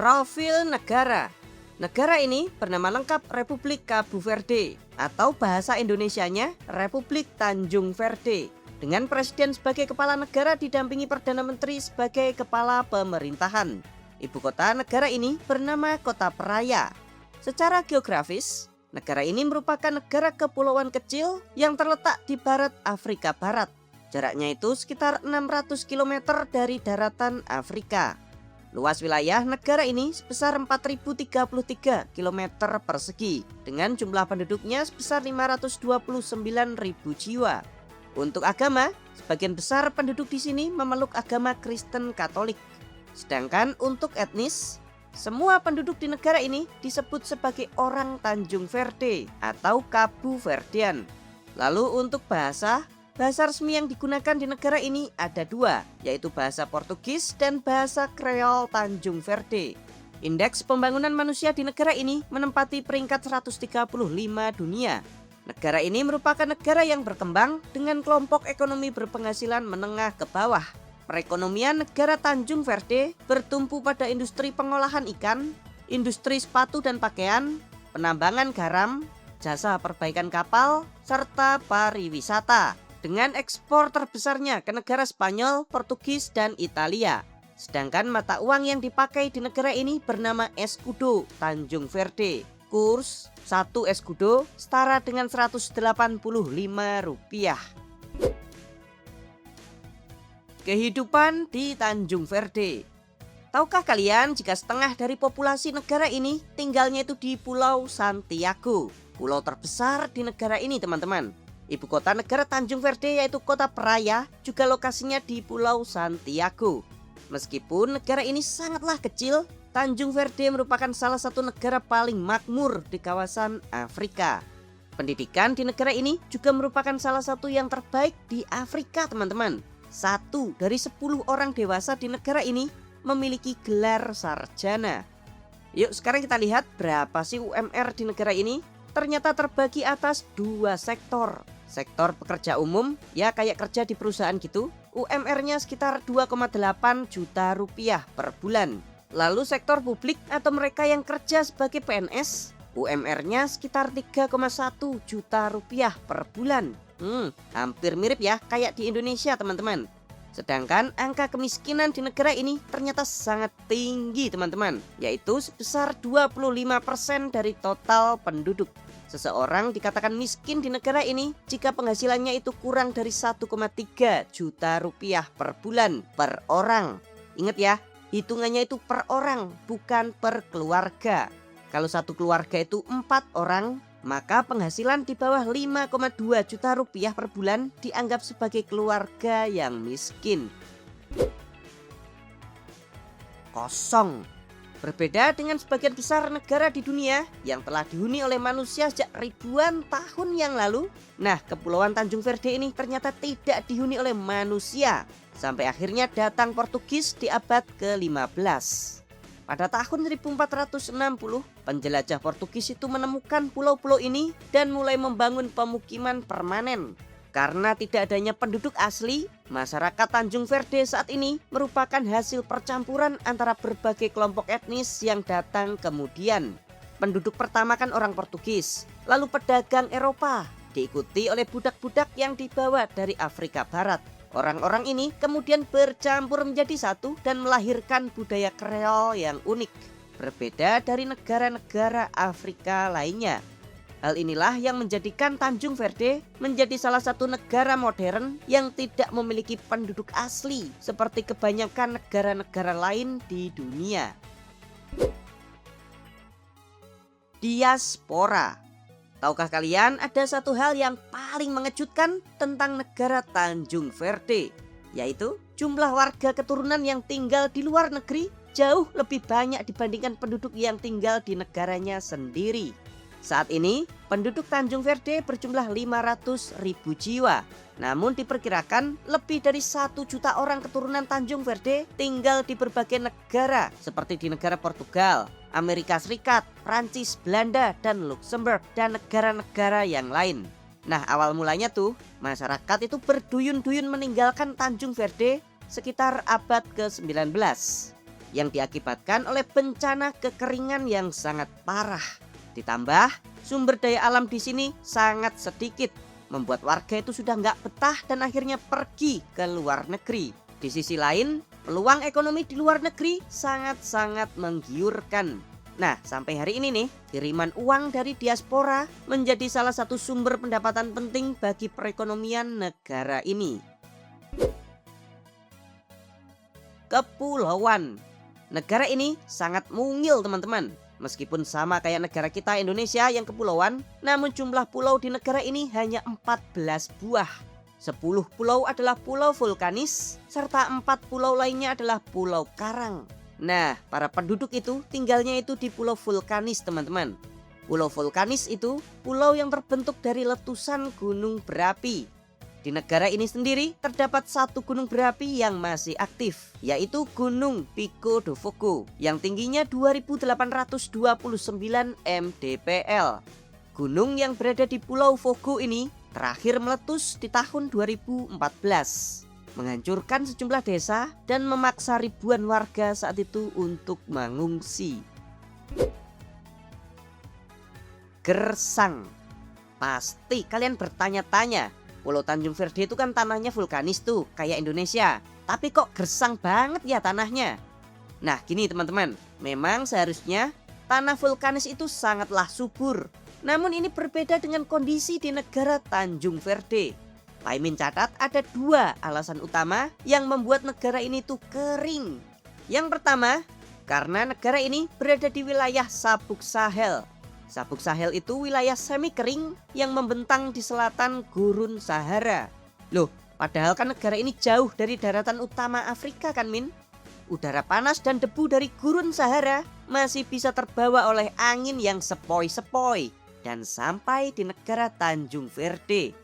Profil negara. Negara ini bernama lengkap Republik Cabo Verde atau bahasa Indonesianya Republik Tanjung Verde. Dengan presiden sebagai kepala negara didampingi Perdana Menteri sebagai kepala pemerintahan. Ibu kota negara ini bernama Kota Praia. Secara geografis, negara ini merupakan negara kepulauan kecil yang terletak di barat Afrika Barat. Jaraknya itu sekitar 600 km dari daratan Afrika. Luas wilayah negara ini sebesar 4033 km persegi dengan jumlah penduduknya sebesar 529.000 jiwa. Untuk agama, sebagian besar penduduk di sini memeluk agama Kristen Katolik. Sedangkan untuk etnis, semua penduduk di negara ini disebut sebagai orang Tanjung Verde atau Cabo Verdean. Lalu untuk bahasa resmi yang digunakan di negara ini ada dua, yaitu bahasa Portugis dan bahasa Kreol Tanjung Verde. Indeks pembangunan manusia di negara ini menempati peringkat 135 dunia. Negara ini merupakan negara yang berkembang dengan kelompok ekonomi berpenghasilan menengah ke bawah. Perekonomian negara Tanjung Verde bertumpu pada industri pengolahan ikan, industri sepatu dan pakaian, penambangan garam, jasa perbaikan kapal, serta pariwisata. Dengan ekspor terbesarnya ke negara Spanyol, Portugis, dan Italia. Sedangkan mata uang yang dipakai di negara ini bernama Escudo Tanjung Verde. Kurs 1 escudo setara dengan Rp185. Kehidupan di Tanjung Verde. Tahukah kalian jika setengah dari populasi negara ini tinggalnya itu di Pulau Santiago, pulau terbesar di negara ini, teman-teman. Ibu kota negara Tanjung Verde yaitu Kota Praia juga lokasinya di Pulau Santiago. Meskipun negara ini sangatlah kecil, Tanjung Verde merupakan salah satu negara paling makmur di kawasan Afrika. Pendidikan di negara ini juga merupakan salah satu yang terbaik di Afrika, teman-teman. 1 dari 10 orang dewasa di negara ini memiliki gelar sarjana. Yuk sekarang kita lihat berapa sih UMR di negara ini. Ternyata terbagi atas 2 sektor. Sektor pekerja umum, ya kayak kerja di perusahaan gitu, UMR-nya sekitar 2,8 juta rupiah per bulan. Lalu sektor publik atau mereka yang kerja sebagai PNS, UMR-nya sekitar 3,1 juta rupiah per bulan. Hampir mirip ya kayak di Indonesia, teman-teman. Sedangkan angka kemiskinan di negara ini ternyata sangat tinggi, teman-teman, yaitu sebesar 25% dari total penduduk. Seseorang dikatakan miskin di negara ini jika penghasilannya itu kurang dari 1,3 juta rupiah per bulan per orang. Ingat ya, hitungannya itu per orang, bukan per keluarga. Kalau satu keluarga itu 4 orang, maka penghasilan di bawah 5,2 juta rupiah per bulan dianggap sebagai keluarga yang miskin. Kosong. Berbeda dengan sebagian besar negara di dunia yang telah dihuni oleh manusia sejak ribuan tahun yang lalu. Nah, Kepulauan Tanjung Verde ini ternyata tidak dihuni oleh manusia. Sampai akhirnya datang Portugis di abad ke-15. Pada tahun 1460, penjelajah Portugis itu menemukan pulau-pulau ini dan mulai membangun pemukiman permanen. Karena tidak adanya penduduk asli, masyarakat Tanjung Verde saat ini merupakan hasil percampuran antara berbagai kelompok etnis yang datang kemudian. Penduduk pertama kan orang Portugis, lalu pedagang Eropa, diikuti oleh budak-budak yang dibawa dari Afrika Barat. Orang-orang ini kemudian bercampur menjadi satu dan melahirkan budaya Kreol yang unik, berbeda dari negara-negara Afrika lainnya. Hal inilah yang menjadikan Tanjung Verde menjadi salah satu negara modern yang tidak memiliki penduduk asli seperti kebanyakan negara-negara lain di dunia. Diaspora. Tahukah kalian ada satu hal yang paling mengejutkan tentang negara Tanjung Verde, yaitu jumlah warga keturunan yang tinggal di luar negeri jauh lebih banyak dibandingkan penduduk yang tinggal di negaranya sendiri. Saat ini penduduk Tanjung Verde berjumlah 500.000 jiwa. Namun diperkirakan lebih dari 1 juta orang keturunan Tanjung Verde tinggal di berbagai negara seperti di negara Portugal, Amerika Serikat, Prancis, Belanda, dan Luxembourg, dan negara-negara yang lain. Nah, awal mulanya tuh masyarakat itu berduyun-duyun meninggalkan Tanjung Verde sekitar abad ke-19. yang diakibatkan oleh bencana kekeringan yang sangat parah. Ditambah sumber daya alam di sini sangat sedikit, membuat warga itu sudah nggak betah dan akhirnya pergi ke luar negeri. Di sisi lain, peluang ekonomi di luar negeri sangat-sangat menggiurkan. Nah, sampai hari ini nih, kiriman uang dari diaspora menjadi salah satu sumber pendapatan penting bagi perekonomian negara ini. Kepulauan. Negara ini sangat mungil teman-teman. Meskipun sama kayak negara kita Indonesia yang kepulauan, namun jumlah pulau di negara ini hanya 14 buah. 10 pulau adalah pulau vulkanis, serta 4 pulau lainnya adalah pulau karang. Nah, para penduduk itu tinggalnya itu di pulau vulkanis teman-teman. Pulau vulkanis itu pulau yang terbentuk dari letusan gunung berapi. Di negara ini sendiri terdapat satu gunung berapi yang masih aktif, yaitu Gunung Pico do Fogo yang tingginya 2829 mdpl. Gunung yang berada di Pulau Fogo ini terakhir meletus di tahun 2014, menghancurkan sejumlah desa dan memaksa ribuan warga saat itu untuk mengungsi. Gersang. Pasti kalian bertanya-tanya, Pulau Tanjung Verde itu kan tanahnya vulkanis tuh, kayak Indonesia. Tapi kok gersang banget ya tanahnya? Nah gini teman-teman, memang seharusnya tanah vulkanis itu sangatlah subur. Namun ini berbeda dengan kondisi di negara Tanjung Verde. Paimin catat ada 2 alasan utama yang membuat negara ini tuh kering. Yang pertama, karena negara ini berada di wilayah Sabuk Sahel. Sabuk Sahel itu wilayah semi kering yang membentang di selatan Gurun Sahara. Loh, padahal kan negara ini jauh dari daratan utama Afrika kan Min? Udara panas dan debu dari Gurun Sahara masih bisa terbawa oleh angin yang sepoi-sepoi dan sampai di negara Tanjung Verde.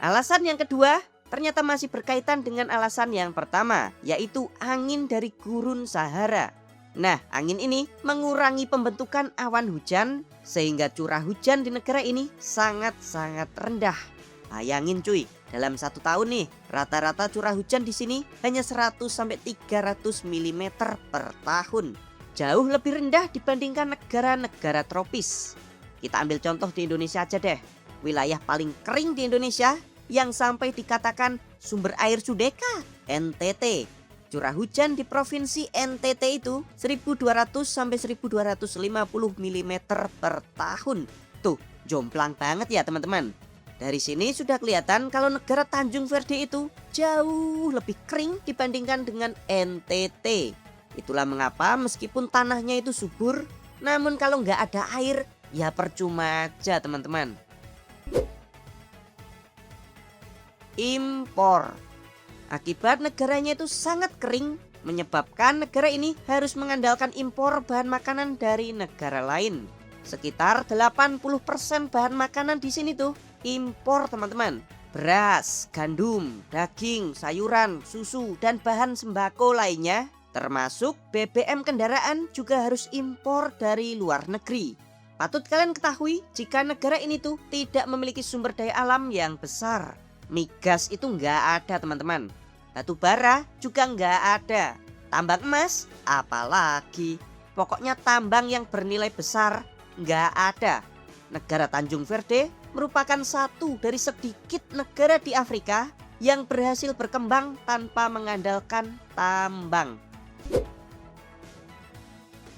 Alasan yang kedua ternyata masih berkaitan dengan alasan yang pertama, yaitu angin dari Gurun Sahara. Nah, angin ini mengurangi pembentukan awan hujan sehingga curah hujan di negara ini sangat-sangat rendah. Bayangin cuy, dalam 1 tahun nih rata-rata curah hujan di sini hanya 100-300 mm per tahun. Jauh lebih rendah dibandingkan negara-negara tropis. Kita ambil contoh di Indonesia aja deh. Wilayah paling kering di Indonesia yang sampai dikatakan sumber air Sudeka, NTT. Curah hujan di provinsi NTT itu 1200 sampai 1250 mm per tahun. Tuh, jomplang banget ya teman-teman. Dari sini sudah kelihatan kalau negara Tanjung Verde itu jauh lebih kering dibandingkan dengan NTT. Itulah mengapa meskipun tanahnya itu subur, namun kalau nggak ada air ya percuma aja teman-teman. Impor. Akibat negaranya itu sangat kering, menyebabkan negara ini harus mengandalkan impor bahan makanan dari negara lain. Sekitar 80% bahan makanan di sini tuh impor teman-teman. Beras, gandum, daging, sayuran, susu, dan bahan sembako lainnya, termasuk BBM kendaraan juga harus impor dari luar negeri. Patut kalian ketahui jika negara ini tuh tidak memiliki sumber daya alam yang besar. Migas itu nggak ada teman-teman. Batu bara juga nggak ada. Tambang emas apalagi. Pokoknya tambang yang bernilai besar nggak ada. Negara Tanjung Verde merupakan satu dari sedikit negara di Afrika yang berhasil berkembang tanpa mengandalkan tambang.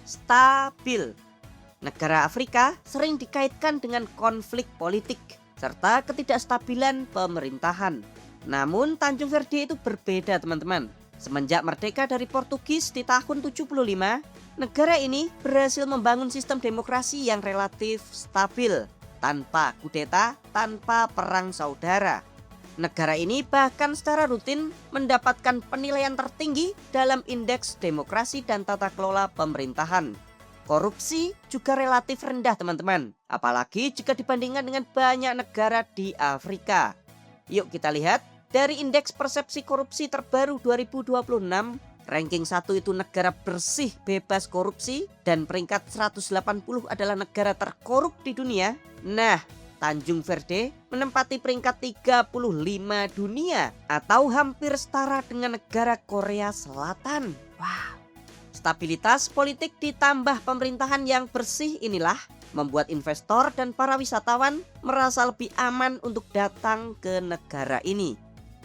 Stabil. Negara Afrika sering dikaitkan dengan konflik politik serta ketidakstabilan pemerintahan. Namun Tanjung Verde itu berbeda teman-teman. Semenjak merdeka dari Portugis di tahun 75, negara ini berhasil membangun sistem demokrasi yang relatif stabil, tanpa kudeta, tanpa perang saudara. Negara ini bahkan secara rutin mendapatkan penilaian tertinggi dalam indeks demokrasi dan tata kelola pemerintahan. Korupsi juga relatif rendah teman-teman, apalagi jika dibandingkan dengan banyak negara di Afrika. Yuk kita lihat. Dari indeks persepsi korupsi terbaru 2026, ranking 1 itu negara bersih bebas korupsi dan peringkat 180 adalah negara terkorup di dunia. Nah, Tanjung Verde menempati peringkat 35 dunia atau hampir setara dengan negara Korea Selatan. Wow, Stabilitas politik ditambah pemerintahan yang bersih inilah membuat investor dan para wisatawan merasa lebih aman untuk datang ke negara ini.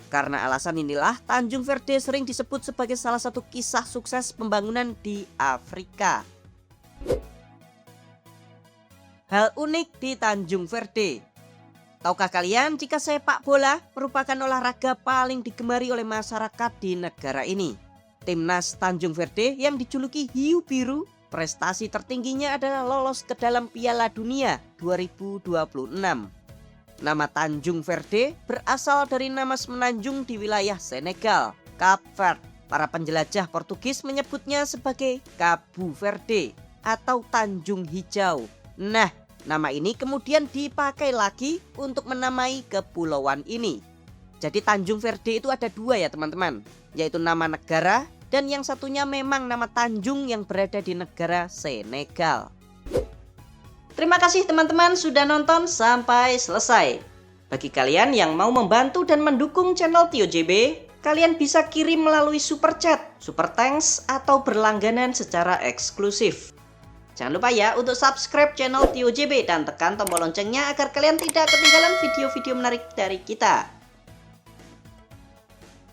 Karena alasan inilah Tanjung Verde sering disebut sebagai salah satu kisah sukses pembangunan di Afrika. Hal unik di Tanjung Verde. Tahukah kalian jika sepak bola merupakan olahraga paling digemari oleh masyarakat di negara ini? Timnas Tanjung Verde yang dijuluki Hiu Biru, prestasi tertingginya adalah lolos ke dalam Piala Dunia 2026. Nama Tanjung Verde berasal dari nama semenanjung di wilayah Senegal, Cape Verde. Para penjelajah Portugis menyebutnya sebagai Cabo Verde atau Tanjung Hijau. Nah, nama ini kemudian dipakai lagi untuk menamai kepulauan ini. Jadi Tanjung Verde itu ada dua ya teman-teman, yaitu nama negara dan yang satunya memang nama Tanjung yang berada di negara Senegal. Terima kasih teman-teman sudah nonton sampai selesai. Bagi kalian yang mau membantu dan mendukung channel Tio JB, kalian bisa kirim melalui super chat, super thanks, atau berlangganan secara eksklusif. Jangan lupa ya untuk subscribe channel Tio JB dan tekan tombol loncengnya agar kalian tidak ketinggalan video-video menarik dari kita.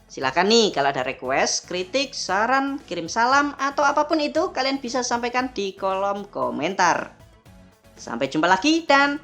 Silahkan nih kalau ada request, kritik, saran, kirim salam, atau apapun itu kalian bisa sampaikan di kolom komentar. Sampai jumpa lagi dan